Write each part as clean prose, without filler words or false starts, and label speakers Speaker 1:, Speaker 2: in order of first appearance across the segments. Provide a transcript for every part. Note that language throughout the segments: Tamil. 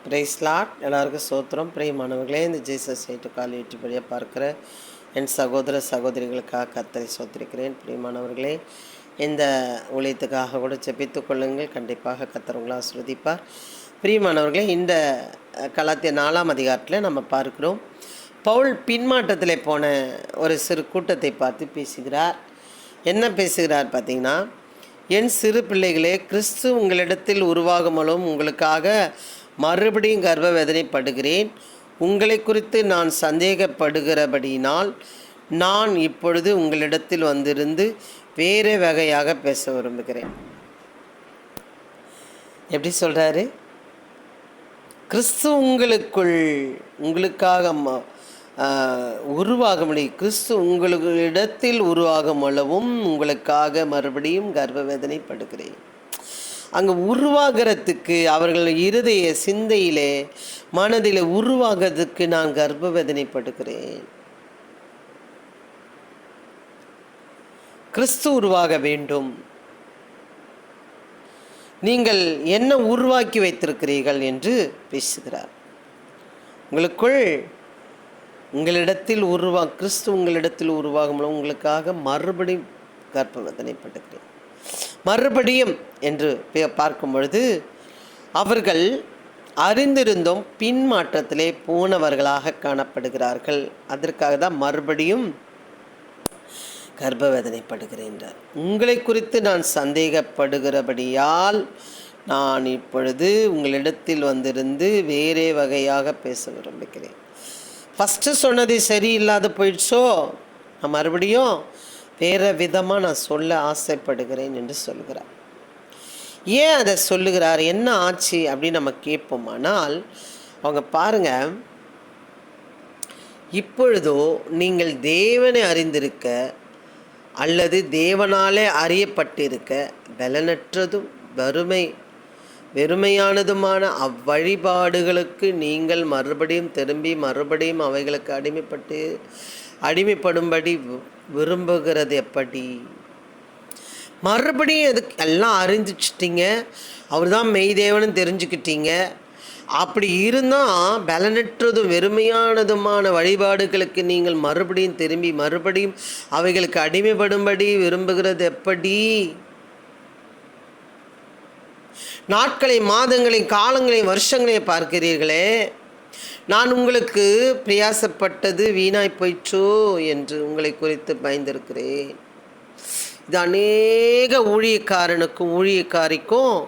Speaker 1: Price Lord. எல்லாருக்கும் சோத்திரம். பிரியமானவர்களே, இந்த ஜீசஸ் எய்ட் கால் யூடியூப் பார்க்குற என் சகோதர சகோதரிகளுக்காக கர்த்தரை சோத்திருக்கிறேன். பிரியமானவர்களே, இந்த ஊழியத்துக்காக கூட ஜெபித்து கொள்ளுங்கள். கண்டிப்பாக கர்த்தர் உங்களை ஆசீர்வதிப்பார். பிரியமானவர்களே, இந்த கலாத்திய 4ஆம் அதிகாரத்தில் நம்ம பார்க்கிறோம், பவுல் பின்மாற்றத்தில் போன ஒரு சிறு கூட்டத்தை பார்த்து பேசுகிறார். என்ன பேசுகிறார் பார்த்தீங்கன்னா, என் சிறு பிள்ளைகளே, கிறிஸ்து உங்களிடத்தில் உருவாகுமலும் உங்களுக்காக மறுபடியும் கர்ப்ப வேதனைப்படுகிறேன். உங்களை குறித்து நான் சந்தேகப்படுகிறபடியினால் நான் இப்பொழுது உங்களிடத்தில் வந்திருந்து வேறு வகையாக பேச விரும்புகிறேன். எப்படி சொல்கிறாரு? கிறிஸ்து உங்களுக்காக உருவாக முடியும். கிறிஸ்து உங்களிடத்தில் உருவாகும் அளவும் உங்களுக்காக மறுபடியும் கர்ப்ப வேதனைப்படுகிறேன். அங்கே உருவாகிறதுக்கு அவர்கள் இருதய சிந்தையிலே மனதில் உருவாகிறதுக்கு நான் கர்ப்ப வேதனைப்படுகிறேன். கிறிஸ்து உருவாக வேண்டும். நீங்கள் என்ன உருவாக்கி வைத்திருக்கிறீர்கள் என்று பேசுகிறார். உங்களிடத்தில் கிறிஸ்து உங்களிடத்தில் உருவாகும் உங்களுக்காக மறுபடியும் கர்ப்ப வேதனைப்படுகிறேன். மறுபடியும் என்று பார்க்கும் பொழுது அவர்கள் அறிந்திருந்தும் பின்மாற்றத்திலே போனவர்களாக காணப்படுகிறார்கள். அதற்காக தான் மறுபடியும் கர்ப்ப வேதனைப்படுகிறேன். உங்களை குறித்து நான் சந்தேகப்படுகிறபடியால் நான் இப்பொழுது உங்களிடத்தில் வந்திருந்து வேறே வகையாக பேச விரும்புகிறேன். ஃபஸ்ட்டு சொன்னது சரியில்லாத போயிடுச்சோ, நான் மறுபடியும் வேறு விதமாக நான் சொல்ல ஆசைப்படுகிறேன் என்று சொல்கிறார். ஏன் அதை சொல்லுகிறார், என்ன ஆச்சு அப்படின்னு நம்ம கேட்போமானால், அவங்க பாருங்கள், இப்பொழுதோ நீங்கள் தேவனை அறிந்திருக்க அல்லது தேவனாலே அறியப்பட்டிருக்க பலனற்றதும் வெறுமையானதுமான அவ்வழிபாடுகளுக்கு நீங்கள் மறுபடியும் திரும்பி மறுபடியும் அவைகளுக்கு அடிமைப்படும்படி விரும்புகிறது எப்படி? மறுபடியும் அதுக்கு எல்லாம் அறிஞ்சிச்சிட்டிங்க, அவர் தான் மெய்தேவனும் தெரிஞ்சுக்கிட்டீங்க. அப்படி இருந்தால் பலனற்றதும் வெறுமையானதுமான வழிபாடுகளுக்கு நீங்கள் மறுபடியும் திரும்பி மறுபடியும் அவைகளுக்கு அடிமைப்படும்படி விரும்புகிறது எப்படி? நாட்களை, மாதங்களை, காலங்களை, வருஷங்களை பார்க்கிறீர்களே, நான் உங்களுக்கு பிரயாசப்பட்டது வீணாய் போயிற்றோ என்று உங்களை குறித்து பயந்திருக்கிறேன். இது அநேக ஊழியக்காரனுக்கும் ஊழியக்காரிக்கும்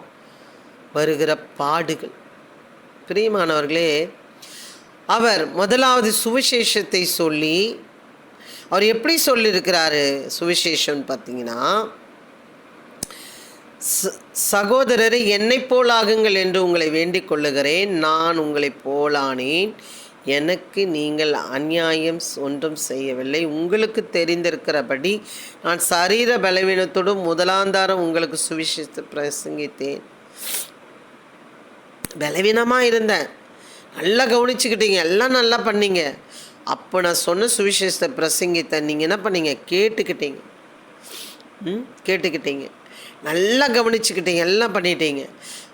Speaker 1: வருகிற பாடுகள். பிரியமானவர்களே, அவர் முதலாவது சுவிசேஷத்தை சொல்லி, அவர் எப்படி சொல்லியிருக்கிறாரு சுவிசேஷம் பார்த்தீங்கன்னா, சகோதரரை என்னை போலாகுங்கள் என்று உங்களை வேண்டிக் கொள்ளுகிறேன். நான் உங்களை போலானேன். எனக்கு நீங்கள் அநியாயம் ஒன்றும் செய்யவில்லை. உங்களுக்கு தெரிந்திருக்கிறபடி நான் சரீர பலவீனத்தோடு முதலாந்தாரம் உங்களுக்கு சுவிசேஷத்தை பிரசங்கித்தேன். பலவீனமாக இருந்தேன், நல்லா கவனிச்சுக்கிட்டீங்க, எல்லாம் நல்லா பண்ணீங்க. அப்போ நான் சொன்ன சுவிசேஷத்தை பிரசங்கித்தேன். நீங்கள் என்ன பண்ணீங்க? கேட்டுக்கிட்டீங்க, நல்லா கவனிச்சுக்கிட்டீங்க, எல்லாம் பண்ணிட்டீங்க.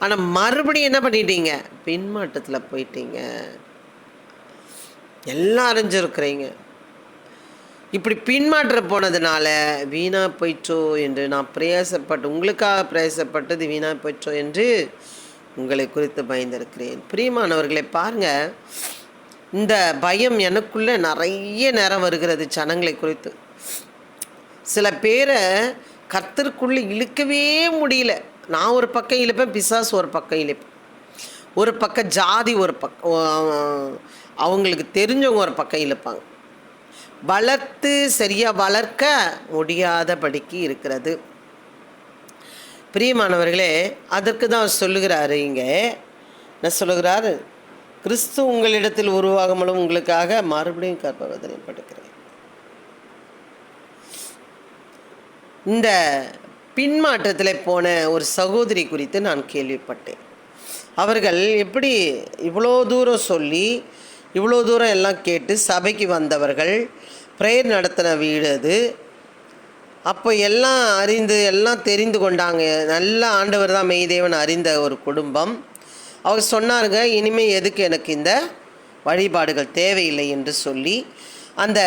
Speaker 1: ஆனால் மறுபடியும் என்ன பண்ணிட்டீங்க? பின்மாற்றத்தில் போயிட்டீங்க. எல்லாம் அறிஞ்சிருக்கிறீங்க. இப்படி பின்மாற்ற போனதுனால வீணாக போயிட்டோ என்று நான் உங்களுக்காக பிரயாசப்பட்டது வீணாக போயிட்டோ என்று உங்களை குறித்து பயந்திருக்கிறேன். பிரியமானவர்களை பாருங்கள், இந்த பயம் எனக்குள்ளே நிறைய நேரம் வருகிறது ஜனங்களை குறித்து. சில பேரை கர்த்தருக்குள்ளே இழுக்கவே முடியல. நான் ஒரு பக்கம் இழுப்பேன், பிசாசு ஒரு பக்கம் இழுப்பேன். ஒரு பக்கம் ஜாதி, ஒரு பக்கம் அவங்களுக்கு தெரிஞ்சவங்க ஒரு பக்கம் இழுப்பாங்க. வளர்த்து சரியாக வளர்க்க முடியாதபடிக்கு இருக்கிறது. பிரியமானவர்களே, அதற்கு தான் சொல்லுகிறாரு. இங்கே என்ன சொல்லுகிறாரு? கிறிஸ்து உங்களிடத்தில் உருவாகுமலும் உங்களுக்காக மறுபடியும் கர்ப்ப வேதனைப்படுகிறேன். இந்த பின்மாற்றத்தில் போன ஒரு சகோதரி குறித்து நான் கேள்விப்பட்டேன். அவர்கள் எப்படி இவ்வளோ தூரம் சொல்லி இவ்வளோ தூரம் எல்லாம் கேட்டு சபைக்கு வந்தவர்கள், ப்ரேயர் நடத்தின வீடு அது. அப்போ எல்லாம் அறிந்து எல்லாம் தெரிந்து கொண்டாங்க. நல்ல ஆண்டவர் தான் மெய்தேவன் அறிந்த ஒரு குடும்பம். அவர் சொன்னாருங்க, இனிமேல் எதுக்கு எனக்கு இந்த வழிபாடுகள் தேவையில்லை என்று சொல்லி அந்த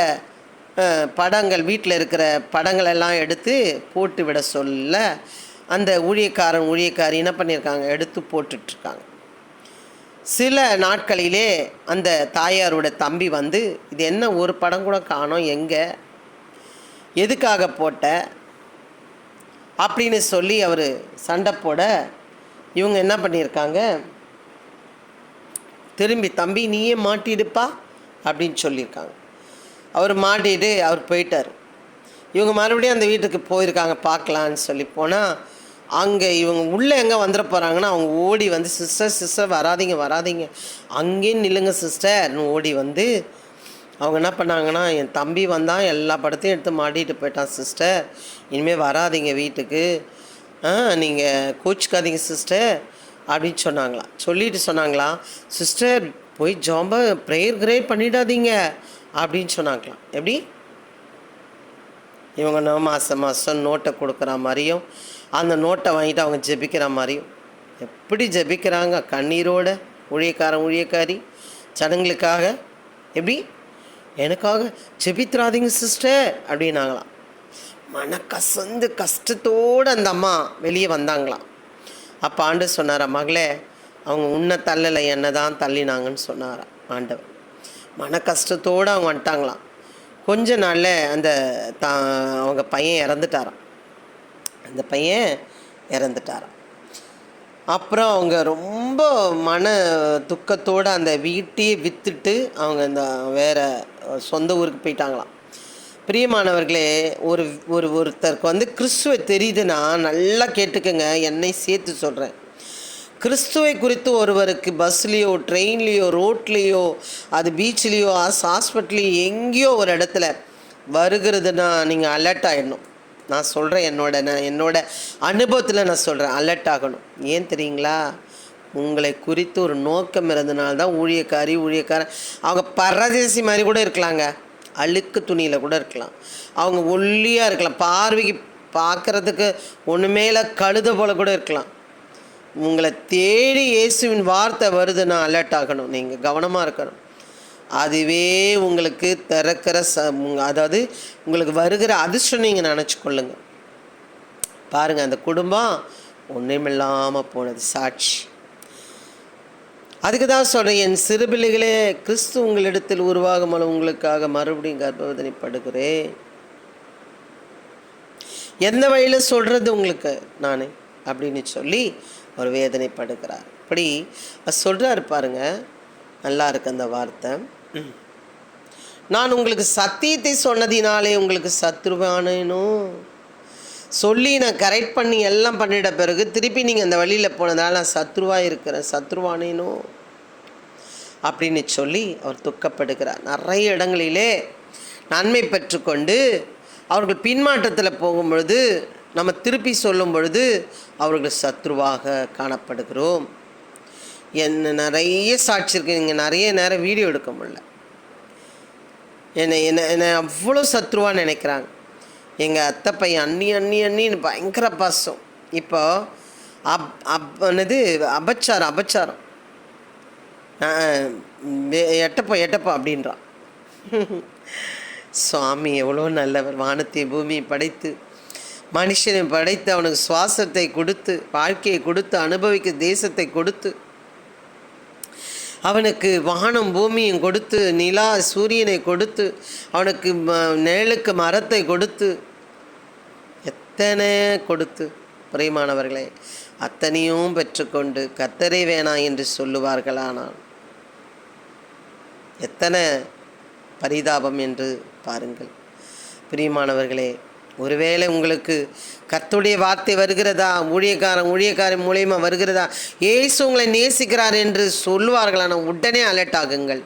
Speaker 1: படங்கள், வீட்டில் இருக்கிற படங்களெல்லாம் எடுத்து போட்டு விட சொல்ல அந்த ஊழியக்காரி என்ன பண்ணியிருக்காங்க, எடுத்து போட்டுட்ருக்காங்க. சில நாட்களிலே அந்த தாயாரோட தம்பி வந்து, இது என்ன ஒரு படம் கூட காணோம், எங்கே, எதுக்காக போட்ட அப்படின்னு சொல்லி அவர் சண்டை போட, இவங்க என்ன பண்ணியிருக்காங்க, திரும்பி தம்பி நீயே மாட்டிடுப்பா அப்படின்னு சொல்லியிருக்காங்க. அவர் மாட்டிட்டு அவர் போயிட்டார். இவங்க மறுபடியும் அந்த வீட்டுக்கு போயிருக்காங்க பார்க்கலான்னு சொல்லி போனால், அங்கே இவங்க உள்ளே எங்கே வந்துட போகிறாங்கன்னா, அவங்க ஓடி வந்து சிஸ்டர் வராதிங்க அங்கேயே நில்லுங்க சிஸ்டர்னு ஓடி வந்து அவங்க என்ன பண்ணாங்கன்னா, என் தம்பி வந்தான் எல்லா படத்தையும் எடுத்து மாட்டிகிட்டு போயிட்டான் சிஸ்டர், இனிமேல் வராதிங்க வீட்டுக்கு, நீங்கள் கோச்சிக்காதீங்க சிஸ்டர் அப்படின்னு சொன்னாங்களாம். சொல்லிட்டு சொன்னாங்களாம், சிஸ்டர் போய் ஜாம்ப ப்ரேயர் கிரேட் பண்ணிடாதீங்க அப்படின்னு சொன்னாங்களாம். எப்படி இவங்க மாதம் நோட்டை கொடுக்குற மாதிரியும் அந்த நோட்டை வாங்கிட்டு அவங்க ஜெபிக்கிற மாதிரியும் எப்படி ஜெபிக்கிறாங்க கண்ணீரோட ஊழியக்காரி சடங்குகளுக்காக. எப்படி எனக்காக ஜெபித்ராதீங்க சிஸ்டர் அப்படின்னாங்களாம். மனக்கசந்து கஷ்டத்தோடு அந்த அம்மா வெளியே வந்தாங்களாம். அப்போ ஆண்டு சொன்னாரா, மகளே அவங்க உன்னை தள்ளலை என்ன தான் தள்ளினாங்கன்னு சொன்னாரா ஆண்டவர். மன கஷ்டத்தோடு அவங்க வந்துட்டாங்களாம். கொஞ்ச நாளில் அந்த அவங்க பையன் இறந்துட்டாராம். அந்த பையன் இறந்துட்டாராம். அப்புறம் அவங்க ரொம்ப மன துக்கத்தோடு அந்த வீட்டையே விற்றுட்டு அவங்க இந்த வேறு சொந்த ஊருக்கு போயிட்டாங்களாம். பிரியமானவர்களே, ஒருத்தருக்கு வந்து கிறிஸ்துவை தெரியுதுன்னா நல்லா கேட்டுக்கங்க, என்னை சேர்த்து சொல்கிறேன். கிறிஸ்துவை குறித்து ஒருவருக்கு பஸ்லேயோ ட்ரெயின்லேயோ ரோட்லேயோ அது பீச்லேயோ ஹாஸ்பிட்டல்லையோ எங்கேயோ ஒரு இடத்துல வருகிறதுனா நீங்கள் அலர்ட் ஆகிடணும். நான் சொல்கிறேன், என்னோட அனுபவத்தில் நான் சொல்கிறேன், அலர்ட் ஆகணும். ஏன் தெரியுங்களா, உங்களை குறித்து ஒரு நோக்கம் இருந்தனால்தான் ஊழியக்காரன் அவங்க பரதேசி மாதிரி கூட இருக்கலாங்க, அழுக்கு துணியில் கூட இருக்கலாம், அவங்க ஒல்லியாக இருக்கலாம், பார்வைக்கு பார்க்குறதுக்கு ஒன்றுமேல கழுத போல் கூட இருக்கலாம். உங்களை தேடி இயேசுவின் வார்த்தை வருதுன்னா அலர்ட் ஆகணும், நீங்கள் கவனமாக இருக்கணும். அதுவே உங்களுக்கு திறக்கிற அதாவது உங்களுக்கு வருகிற அதிர்ஷ்டம் நீங்கள் நினச்சிக்கொள்ளுங்க. பாருங்கள், அந்த குடும்பம் ஒன்றுமில்லாமல் போனது சாட்சி. அதுக்கு தான் சொல்கிறேன், என் சிறுபிள்ளைகளே, கிறிஸ்து உங்களிடத்தில் உருவாகும்போது உங்களுக்காக மறுபடியும் கர்ப்பவதனைப்படுகிறேன். எந்த வழியில் சொல்கிறது உங்களுக்கு நான் அப்படின்னு சொல்லி அவர் வேதனைப்படுகிறார். இப்படி சொல்கிறாரு பாருங்க, நல்லா இருக்கு அந்த வார்த்தை. நான் உங்களுக்கு சத்தியத்தை சொன்னதினாலே உங்களுக்கு சத்ருவானேனோ, சொல்லி நான் கரெக்ட் பண்ணி எல்லாம் பண்ணிட்ட பிறகு திருப்பி நீங்கள் அந்த வழியில் போனதால் நான் சத்ருவாக இருக்கிறேன், சத்ருவானேனோ அப்படின்னு சொல்லி அவர் துக்கப்படுகிறார். நிறைய இடங்களிலே நன்மை பெற்றுக்கொண்டு அவர்கள் பின்மாற்றத்தில் போகும் பொழுது நம்ம திருப்பி சொல்லும் பொழுது அவர்கள் சத்ருவாக காணப்படுகிறோம். என்ன நிறைய சாட்சி இருக்குது. நீங்கள் நிறைய நேரம் வீடியோ எடுக்க முடியல. என்னை அவ்வளோ சத்ருவாக நினைக்கிறாங்க. எங்கள் அத்தை பையன் அண்ணின்னு பயங்கர பாசம். இப்போ அபச்சாரம் எட்டப்பா அப்படின்றான். சுவாமி எவ்வளோ நல்லவர், வானத்தை பூமியை படைத்து மனுஷனை படைத்து அவனுக்கு சுவாசத்தை கொடுத்து வாழ்க்கையை கொடுத்து அனுபவிக்க தேசத்தை கொடுத்து அவனுக்கு வானம் பூமியும் கொடுத்து நிலா சூரியனை கொடுத்து அவனுக்கு நிழலுக்கு மரத்தை கொடுத்து எத்தனை கொடுத்து, பிரியமானவர்களே, அத்தனையும் பெற்றுக்கொண்டு கர்த்தரே வேணாம் என்று சொல்லுவார்களானால் எத்தனை பரிதாபம் என்று பாருங்கள். பிரியமானவர்களே, ஒருவேளை உங்களுக்கு கர்த்தருடைய வார்த்தை வருகிறதா, ஊழியக்காரன் மூலியமாக வருகிறதா, இயேசு உங்களை நேசிக்கிறார் என்று சொல்லுவார்களான உடனே அலர்ட் ஆகுங்கள்.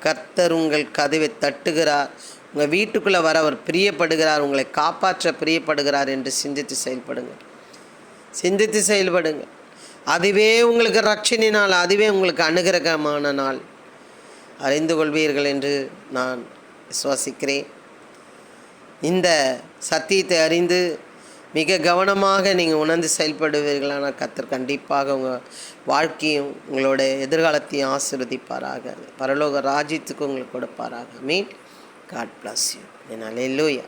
Speaker 1: கர்த்தர் உங்கள் கதவை தட்டுகிறார், உங்கள் வீட்டுக்குள்ளே வர அவர் பிரியப்படுகிறார், உங்களை காப்பாற்ற பிரியப்படுகிறார் என்று சிந்தித்து செயல்படுங்க. அதுவே உங்களுக்கு ரட்சணை நாள், அதுவே உங்களுக்கு அனுகிரகமான நாள். அறிந்து கொள்வீர்கள் என்று நான் விசுவாசிக்கிறேன். இந்த சத்தியத்தை அறிந்து மிக கவனமாக நீங்கள் உணர்ந்து செயல்படுவீர்களான கர்த்தர் கண்டிப்பாக உங்கள் வாழ்க்கையும் உங்களோட எதிர்காலத்தையும் ஆசீர்வதிப்பாராக. பரலோக ராஜ்யத்துக்கு உங்களுக்கு கொடுப்பாராக. மீன் காட் பிளஸ் யூ. அல்லேலூயா.